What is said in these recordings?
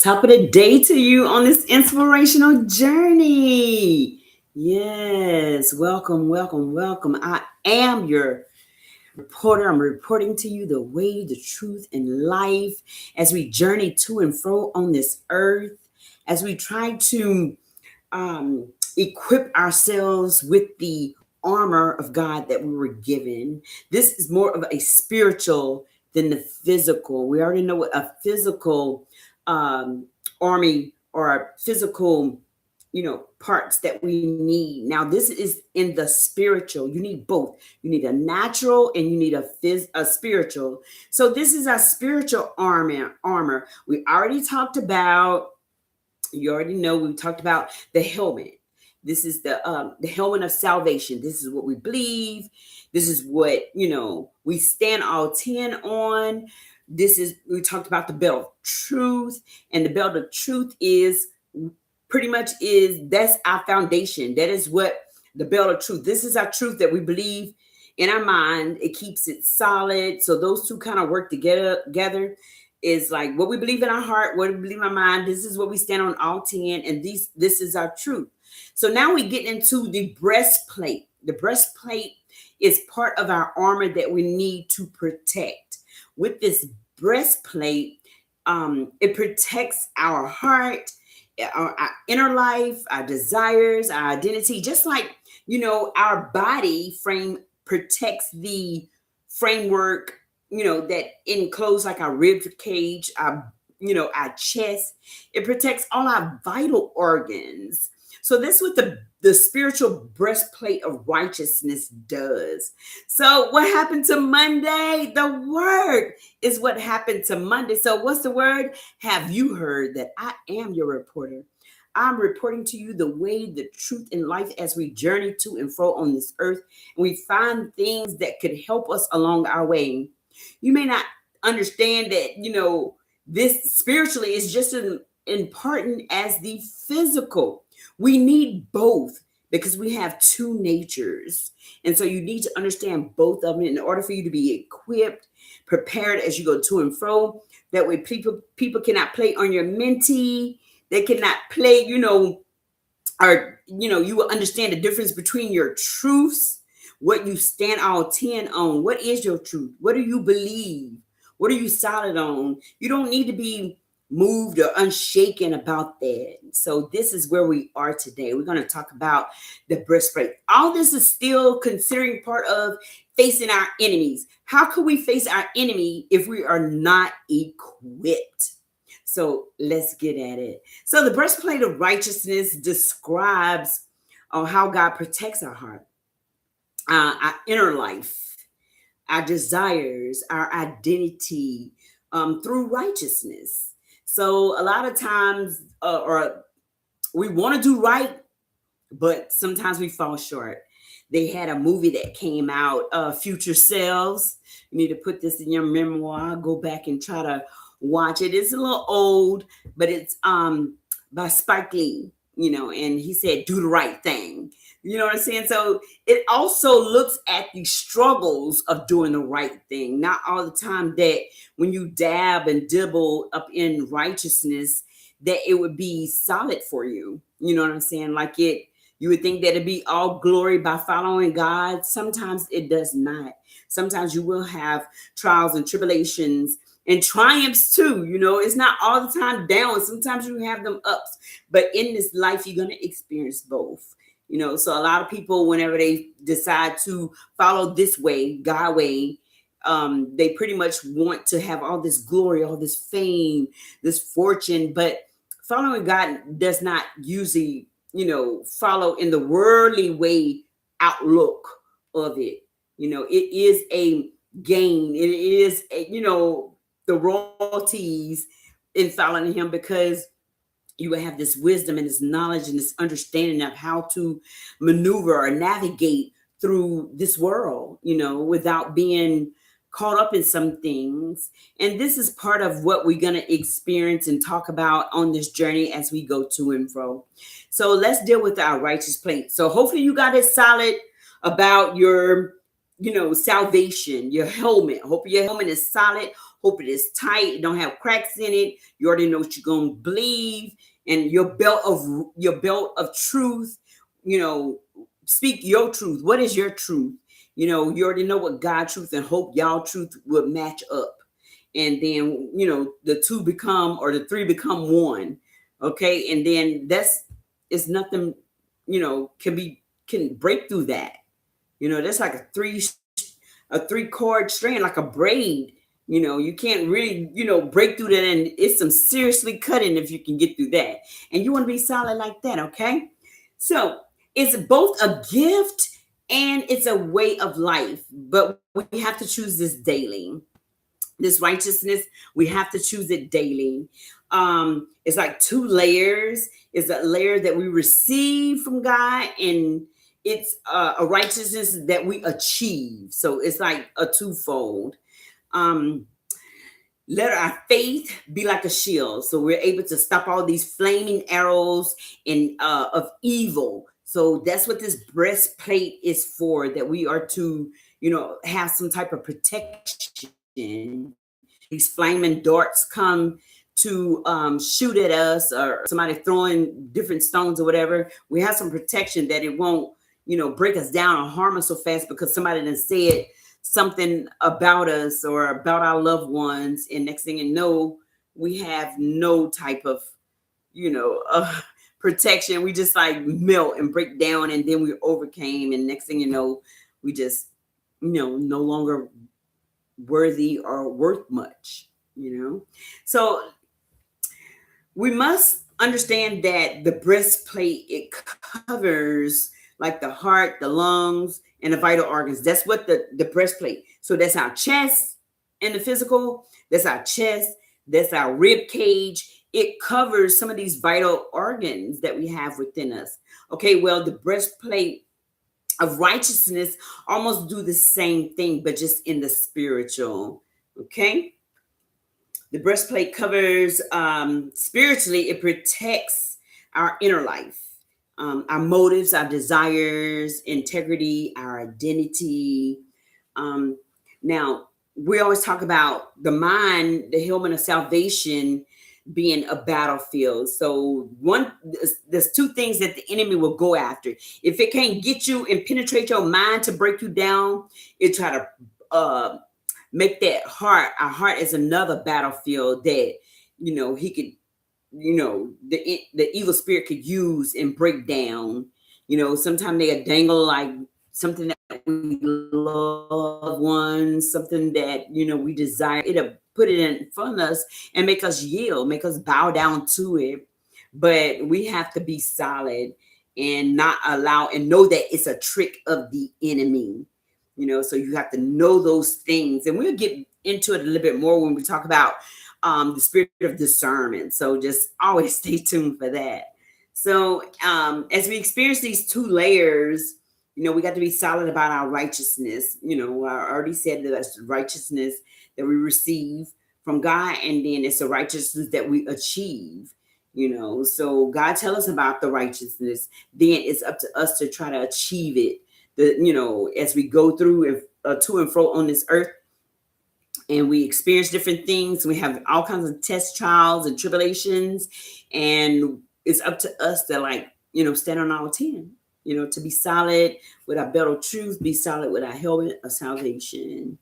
Top of the day to you on this inspirational journey. Yes, welcome, welcome, welcome. I am your reporter. I'm reporting to you the way, the truth, and life as we journey to and fro on this earth, as we try to um, equip ourselves with the armor of God that we were given. This is more of a spiritual than the physical. We already know what a physical um, army or a physical, parts that we need. Now, this is in the spiritual. You need both. You need a natural and you need a spiritual. So this is our spiritual armor. We already talked about you already know we talked about the helmet. This is the helmet of salvation. This is what we believe. This is what we stand all 10 on. This is we talked about the belt of truth, and the belt of truth is pretty much is that's our foundation. That is what the belt of truth. This is our truth that we believe in our mind. It keeps it solid. So those two kind of work together is like what we believe in our heart, what we believe in our mind. This is what we stand on all 10, and this is our truth. So now we get into the breastplate. The breastplate is part of our armor that we need to protect. With this breastplate, it protects our heart, our inner life, our desires, our identity, just like our body frame protects the framework that enclose like our rib cage, our chest. It protects all our vital organs. So this is what the spiritual breastplate of righteousness does. So what happened to Monday? The word is what happened to Monday. So what's the word? Have you heard that I am your reporter? I'm reporting to you the way, the truth, and life as we journey to and fro on this earth. And we find things that could help us along our way. You may not understand that, this spiritually is just as important as the physical. We need both because we have two natures. And so you need to understand both of them in order for you to be equipped, prepared as you go to and fro. That way people cannot play on your mentee. They cannot play, or, you will understand the difference between your truths, what you stand all 10 on. What is your truth? What do you believe? What are you solid on? You don't need to be moved or unshaken about that. So this is where we are today. We're going to talk about the breastplate. All this is still considering part of facing our enemies. How can we face our enemy if we are not equipped? So let's get at it. So the breastplate of righteousness describes how God protects our heart, our inner life, our desires, our identity through righteousness. So a lot of times, or we want to do right, but sometimes we fall short. They had a movie that came out, Future Selves. You need to put this in your memoir. Go back and try to watch it. It's a little old, but it's by Spike Lee, and he said, do the right thing. You know what I'm saying? So it also looks at the struggles of doing the right thing. Not all the time that when you dab and dibble up in righteousness, that it would be solid for you. You know what I'm saying? Like you would think that it'd be all glory by following God. Sometimes it does not. Sometimes you will have trials and tribulations and triumphs too. It's not all the time down. Sometimes you have them ups, but in this life, you're going to experience both. So a lot of people, whenever they decide to follow this way, God way, they pretty much want to have all this glory, all this fame, this fortune, but following God does not usually, follow in the worldly way outlook of it. It is a gain. It is, the royalties in following him, because you will have this wisdom and this knowledge and this understanding of how to maneuver or navigate through this world, without being caught up in some things. And this is part of what we're going to experience and talk about on this journey as we go to and fro. So let's deal with our righteous plate. So hopefully you got it solid about your salvation, your helmet. Hope your helmet is solid. Hope it is tight. It don't have cracks in it. You already know what you're gonna believe, and your belt of truth. You know, speak your truth. What is your truth? You already know what God truth and hope y'all truth would match up, and then the two become, or the three become one. Okay, and then that's it's nothing. Can break through that. That's like a three chord strand, like a braid. You can't really, break through that, and it's some seriously cutting if you can get through that. And you want to be solid like that, okay? So it's both a gift and it's a way of life, but we have to choose this daily. This righteousness, we have to choose it daily. It's like two layers. It's a layer that we receive from God, and it's a righteousness that we achieve. So it's like a twofold. um Let our faith be like a shield, so we're able to stop all these flaming arrows of evil. So that's what this breastplate is for, that we are to have some type of protection. These flaming darts come to shoot at us, or somebody throwing different stones or whatever. We have some protection that it won't break us down or harm us so fast, because somebody done said something about us or about our loved ones, and next thing you know, we have no type of protection. We just like melt and break down, and then we overcame, and next thing you know, we just no longer worthy or worth much. So we must understand that the breastplate, it covers like the heart, the lungs, and the vital organs. That's what the breastplate. So that's our chest in the physical. That's our chest. That's our rib cage. It covers some of these vital organs that we have within us. Okay, well, the breastplate of righteousness almost do the same thing, but just in the spiritual. Okay. The breastplate covers spiritually, it protects our inner life, our motives, our desires, integrity, our identity. Um, Now, we always talk about the mind, the helmet of salvation being a battlefield. So there's two things that the enemy will go after. If it can't get you and penetrate your mind to break you down, it try to make that our heart is another battlefield that he could the evil spirit could use and break down. Sometimes they dangle like something that we love, ones, something that we desire. It'll put it in front of us and make us yield, make us bow down to it. But we have to be solid and not allow, and know that it's a trick of the enemy. So you have to know those things, and we'll get into it a little bit more when we talk about the spirit of discernment. So just always stay tuned for that. So as we experience these two layers, we got to be solid about our righteousness. I already said that that's righteousness that we receive from God, and then it's a righteousness that we achieve. So God tell us about the righteousness, then it's up to us to try to achieve it. As we go through to and fro on this earth, and we experience different things. We have all kinds of tests, trials, and tribulations, and it's up to us to stand on our 10, to be solid with our belt of truth, be solid with our helmet of salvation.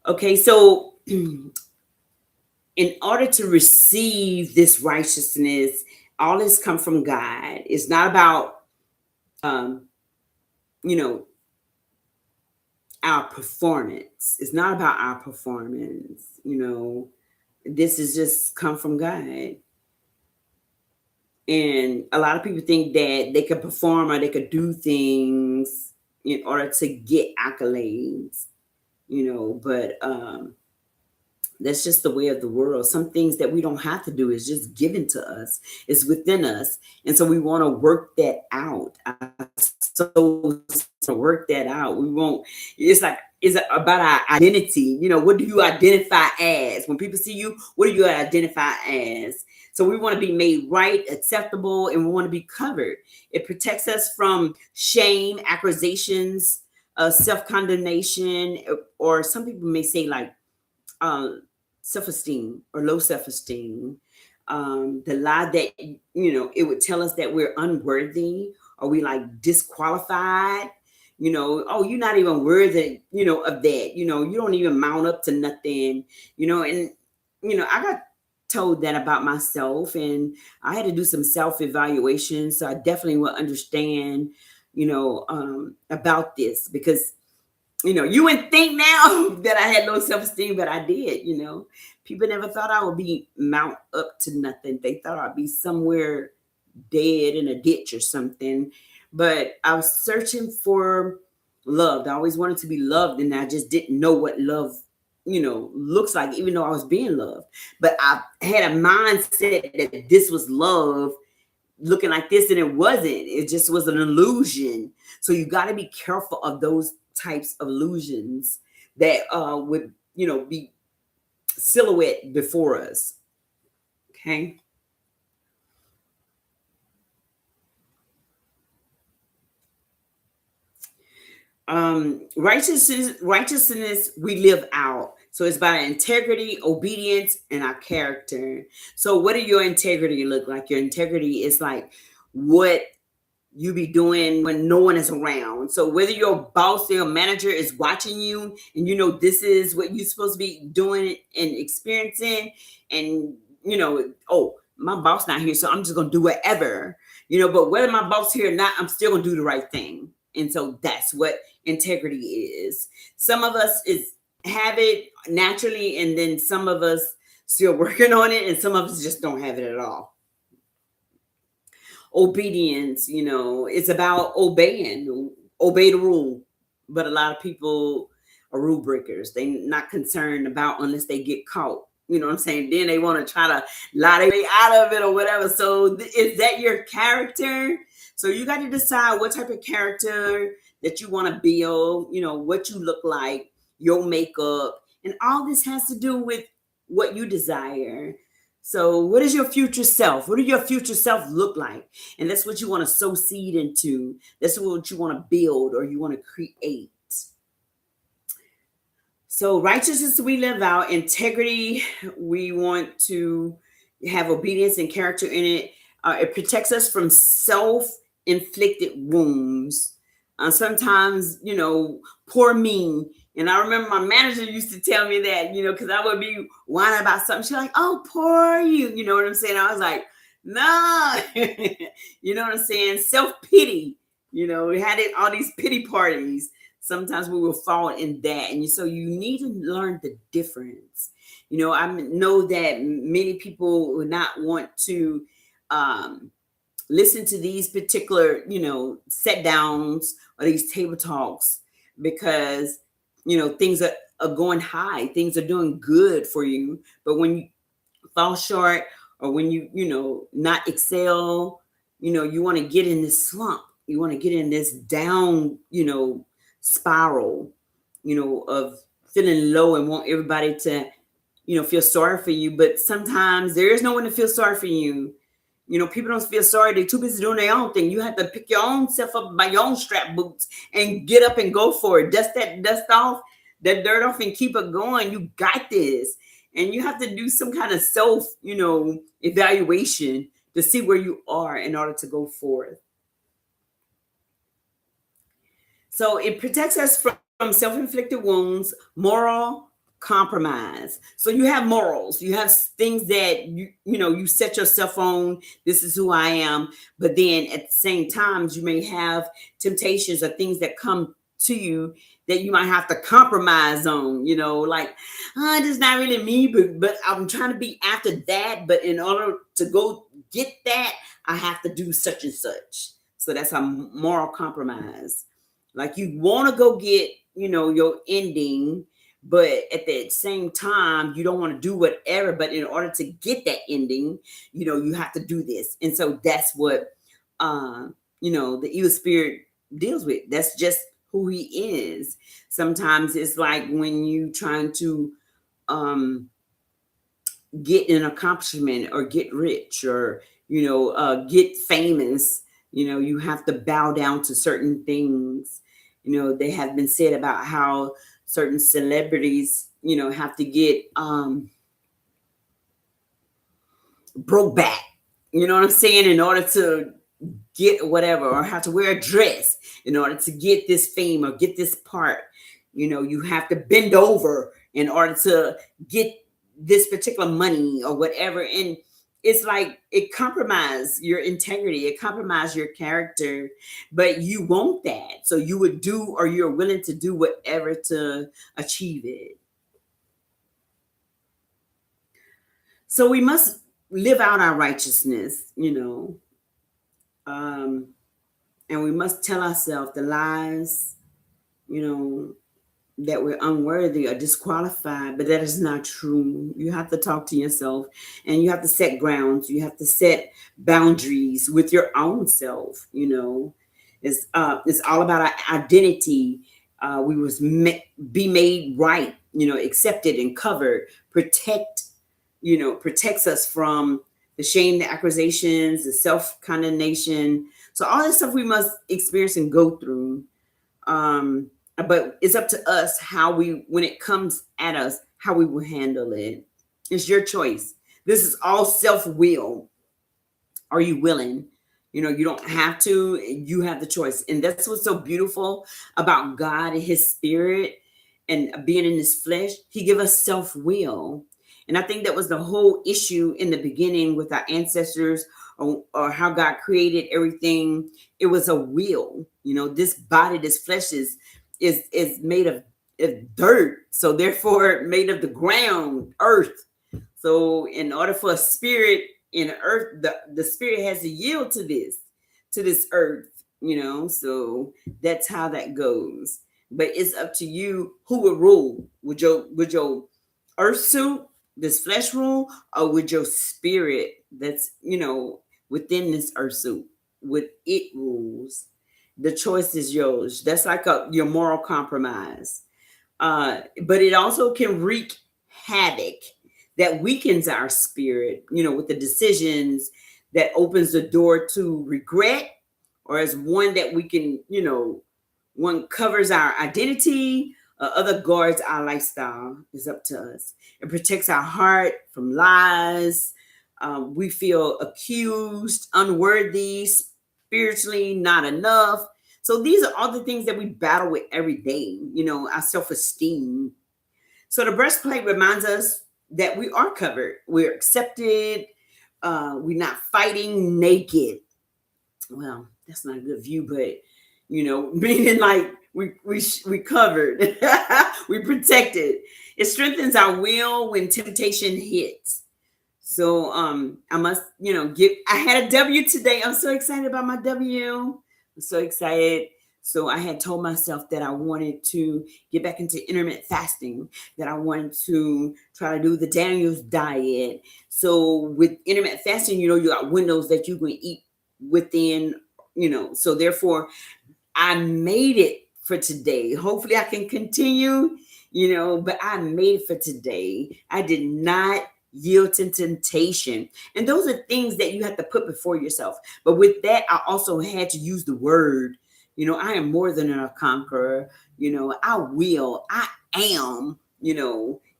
Okay, so in order to receive this righteousness, all this come from God. It's not about our performance. It's not about our performance. This is just come from God. And a lot of people think that they could perform or they could do things in order to get accolades, but that's just the way of the world. Some things that we don't have to do is just given to us. It's within us. And so we want to work that out. So to work that out. We won't, it's about our identity. What do you identify as? When people see you, what do you identify as? So we want to be made right, acceptable, and we want to be covered. It protects us from shame, accusations, self-condemnation, or some people may say like uh, self-esteem or low self-esteem. The lie that, it would tell us that we're unworthy, or we like disqualified. Oh, you're not even worthy, of that. You don't even mount up to nothing. And I got told that about myself, and I had to do some self-evaluation. So I definitely will understand, about this, because you wouldn't think now that I had low self-esteem, but I did. People never thought I would be mount up to nothing. They thought I'd be somewhere dead in a ditch or something. But I was searching for love. I always wanted to be loved, and I just didn't know what love, looks like, even though I was being loved. But I had a mindset that this was love, looking like this, and it wasn't. It just was an illusion. So you got to be careful of those types of illusions that would, be silhouette before us. Okay. Righteousness we live out. So it's about integrity, obedience, and our character. So what do your integrity look like? Your integrity is like what you be doing when no one is around. So whether your boss or your manager is watching you, and this is what you're supposed to be doing and experiencing, and oh, my boss not here, so I'm just gonna do whatever. But whether my boss here or not, I'm still gonna do the right thing. And so that's what integrity is. Some of us is have it naturally, and then some of us still working on it, and some of us just don't have it at all. Obedience, it's about obey the rule. But a lot of people are rule breakers. They not concerned about unless they get caught. You know what I'm saying? Then they want to try to lie their way out of it or whatever. So is that your character? So you got to decide what type of character that you want to build, what you look like, your makeup, and all this has to do with what you desire. So what is your future self? What do your future self look like? And that's what you want to sow seed into. That's what you want to build, or you want to create. So righteousness we live out, integrity we want to have obedience and character in it. It protects us from self-inflicted wounds. Sometimes, poor me. And I remember my manager used to tell me that, because I would be whining about something. She's like, oh, poor you. You know what I'm saying? I was like, nah. You know what I'm saying? Self-pity. We had all these pity parties. Sometimes we will fall in that. And so you need to learn the difference. I know that many people would not want to listen to these particular, set downs or these table talks, because, things are going high. Things are doing good for you. But when you fall short, or when you, not excel, you want to get in this slump. You want to get in this down, spiral, of feeling low and want everybody to, feel sorry for you. But sometimes there is no one to feel sorry for you. People don't feel sorry. They're too busy doing their own thing. You have to pick your own self up by your own strap boots and get up and go for it. Dust that dust off, that dirt off, and keep it going. You got this. And you have to do some kind of self, evaluation to see where you are in order to go forth. So it protects us from self-inflicted wounds, moral compromise. So you have morals, you have things that you set yourself on. This is who I am. But then at the same time, you may have temptations or things that come to you that you might have to compromise on, like, this is not really me, but I'm trying to be after that. But in order to go get that, I have to do such and such. So that's a moral compromise. Like, you want to go get, your ending, but at the same time, you don't want to do whatever. But in order to get that ending, you have to do this. And so that's what, the evil spirit deals with. That's just who he is. Sometimes it's like when you trying to get an accomplishment or get rich or, get famous, you have to bow down to certain things. They have been said about how certain celebrities, have to get broke back. You know what I'm saying? In order to get whatever, or have to wear a dress in order to get this fame or get this part. You have to bend over in order to get this particular money or whatever. And it's like it compromises your integrity, it compromises your character, but you want that. So you would do, or you're willing to do whatever to achieve it. So we must live out our righteousness, um, and we must tell ourselves the lies, you know, that we're unworthy or disqualified, but that is not true. You have to talk to yourself, and you have to set grounds. You have to set boundaries with your own self. It's all about our identity. We was be made right, accepted and covered. Protects us from the shame, the accusations, the self condemnation. So all this stuff we must experience and go through. But it's up to us when it comes at us, how we will handle it. It's your choice. This is all self-will. Are you willing? You don't have to, you have the choice. And that's what's so beautiful about God and his spirit and being in his flesh. He give us self-will. And I think that was the whole issue in the beginning with our ancestors, or how God created everything. It was a will. This body, this flesh is made of dirt, so therefore made of the ground, earth. So in order for a spirit in earth, the spirit has to yield to this earth. So that's how that goes. But it's up to you who will rule. Would your earth suit, this flesh rule, or would your spirit that's within this earth suit, would it rules? The choice is yours. That's like your moral compromise. But it also can wreak havoc that weakens our spirit, with the decisions that opens the door to regret, or as one that we can, one covers our identity, other guards our lifestyle. Is up to us. It protects our heart from lies. We feel accused, unworthy, spiritually not enough. So these are all the things that we battle with every day, our self-esteem. So the breastplate reminds us that we are covered, we're accepted, we're not fighting naked. Well, that's not a good view, but meaning like we covered, we protected. It strengthens our will when temptation hits. So I must, I had a W today. I'm so excited about my W. I'm so excited. So I had told myself that I wanted to get back into intermittent fasting, that I wanted to try to do the Daniel's diet. So with intermittent fasting, you got windows that you can eat within, so therefore I made it for today. Hopefully I can continue, but I made it for today. I did not yield to temptation. And those are things that you have to put before yourself. But with that, I also had to use the word. I am more than a conqueror. I am,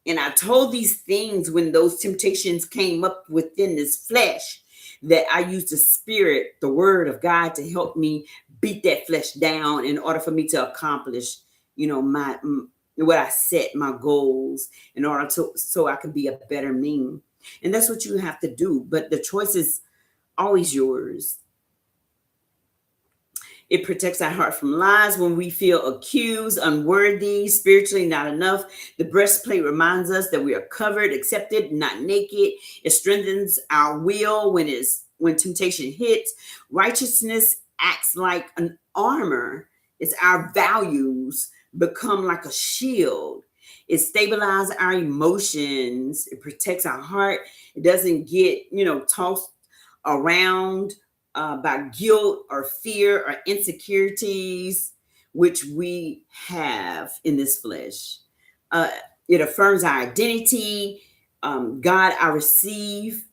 and I told these things when those temptations came up within this flesh, that I used the spirit, the word of God, to help me beat that flesh down in order for me to accomplish, my what I set, my goals, in order to, so I can be a better me. And that's what you have to do. But the choice is always yours. It protects our heart from lies when we feel accused, unworthy, spiritually not enough. The breastplate reminds us that we are covered, accepted, not naked. It strengthens our will when temptation hits. Righteousness acts like an armor. It's our values become like a shield. It stabilizes our emotions. It protects our heart. It doesn't get, tossed around by guilt or fear or insecurities, which we have in this flesh. Uh, it affirms our identity. God, I receive.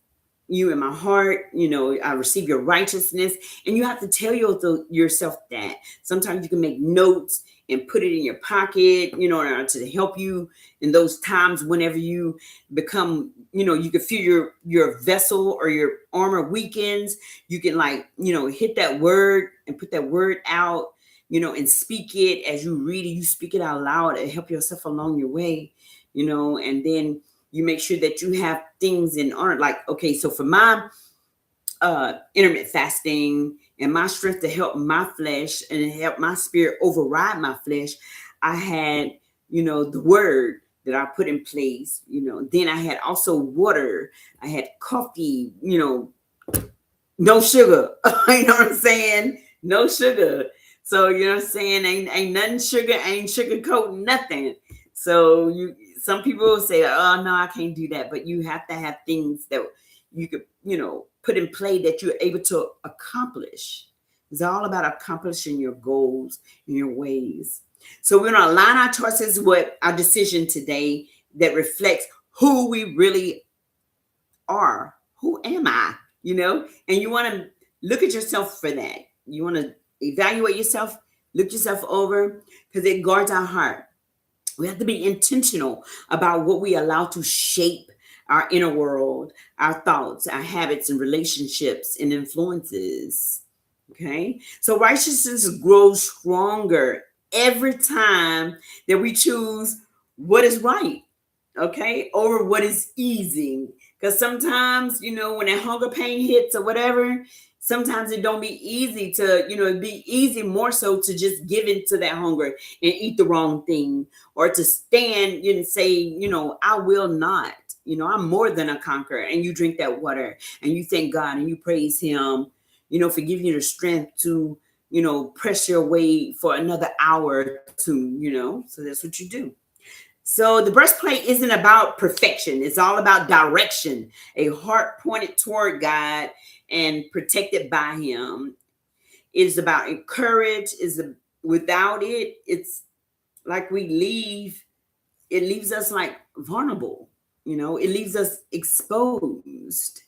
you in my heart, I receive your righteousness. And you have to tell yourself that. Sometimes you can make notes and put it in your pocket, to help you in those times whenever you become, you can feel your vessel or your armor weakens. You can hit that word and put that word out, and speak it as you read it. You speak it out loud and help yourself along your way, and then you make sure that you have things in order. Like, okay, so for my intermittent fasting and my strength to help my flesh and help my spirit override my flesh, I had, the word that I put in place, then I had also water, I had coffee, no sugar. You know what I'm saying? No sugar. So, you know what I'm saying? Ain't nothing sugar, ain't sugarcoat nothing. So some people will say, oh no, I can't do that. But you have to have things that you could, put in play that you're able to accomplish. It's all about accomplishing your goals and your ways. So we're gonna align our choices with our decision today that reflects who we really are. Who am I? And you want to look at yourself for that. You want to evaluate yourself, look yourself over, because it guards our heart. We have to be intentional about what we allow to shape our inner world, our thoughts, our habits, and relationships and influences. Okay. So righteousness grows stronger every time that we choose what is right, okay, over what is easy. Because sometimes, when that hunger pain hits or whatever, sometimes it don't be easy to, it'd be easy more so to just give into that hunger and eat the wrong thing, or to stand and say, I will not, I'm more than a conqueror. And you drink that water and you thank God and you praise him, for giving you the strength to, press your way for another hour or two, so that's what you do. So the breastplate isn't about perfection. It's all about direction, a heart pointed toward God and protected by him. It's about courage. Without it, it's like it leaves us like vulnerable, it leaves us exposed.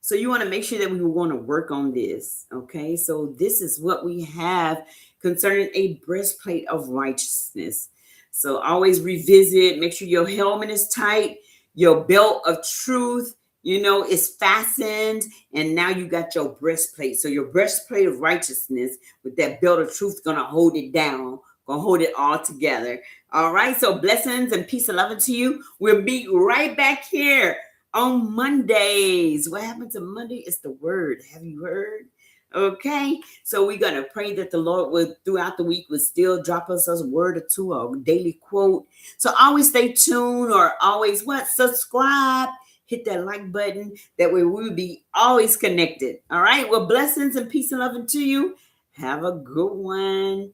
So you want to make sure that we want to work on this. Okay. So this is what we have concerning a breastplate of righteousness. So always revisit, make sure your helmet is tight, your belt of truth, is fastened, and now you got your breastplate. So your breastplate of righteousness with that belt of truth gonna hold it down, gonna hold it all together. All right. So blessings and peace and love to you. We'll be right back here on Mondays. What happened to Monday is the word. Have you heard? Okay. So we're going to pray that the Lord will, throughout the week, will still drop us a word or two, a daily quote. So always stay tuned, or always subscribe, hit that like button. That way we will be always connected. All right. Well, blessings and peace and love to you. Have a good one.